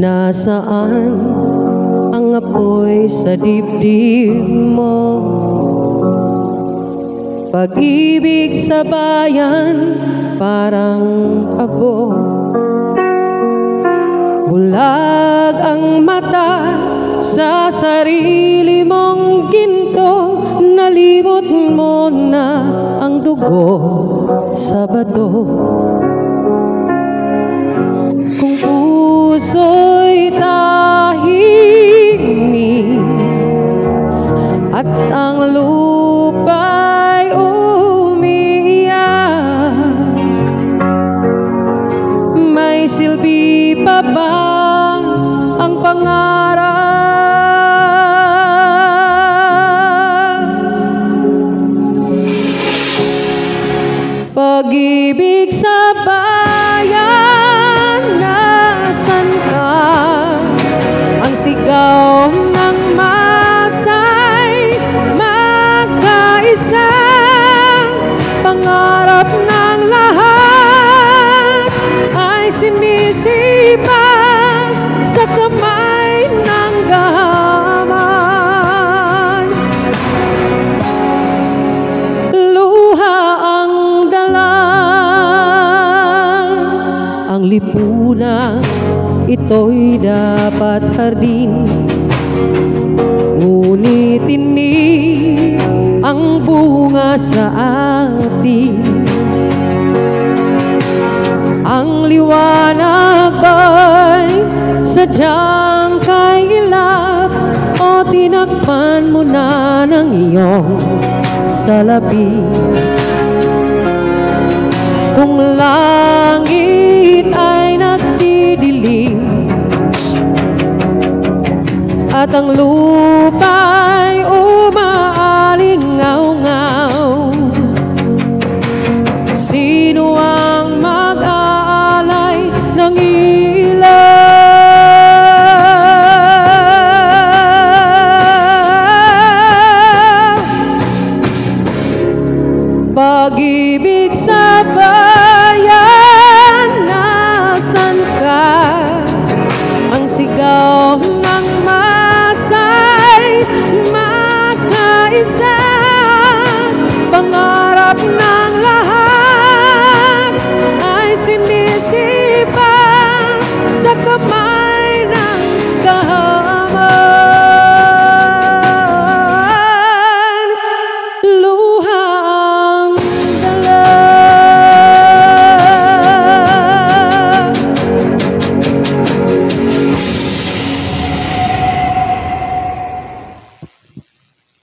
Nasaan ang apoy sa dibdib mo? Pag-ibig sa bayan parang abo. Bulag ang mata sa sarili mong ginto. Nalimot mo na ang dugo sa bato. Kung puso'y tahimik at ang lupa'y umiiyak, may silbi pa ba ang pangarap? Pag-ibig sa bayan, nasan ka? Ang sigaw ng masa'y magkaisa, pangarap ng lahat ay sinisipan sa kamay ng gahaman. Luha ang dala, ang lipunan ito'y dapat hardin, ngunit ini ang bunga sa atin. Ang liwanag ba'y sadyang kailap o tinakpan mo na ng iyong salapi? Kung langit ay nagdidilim at ang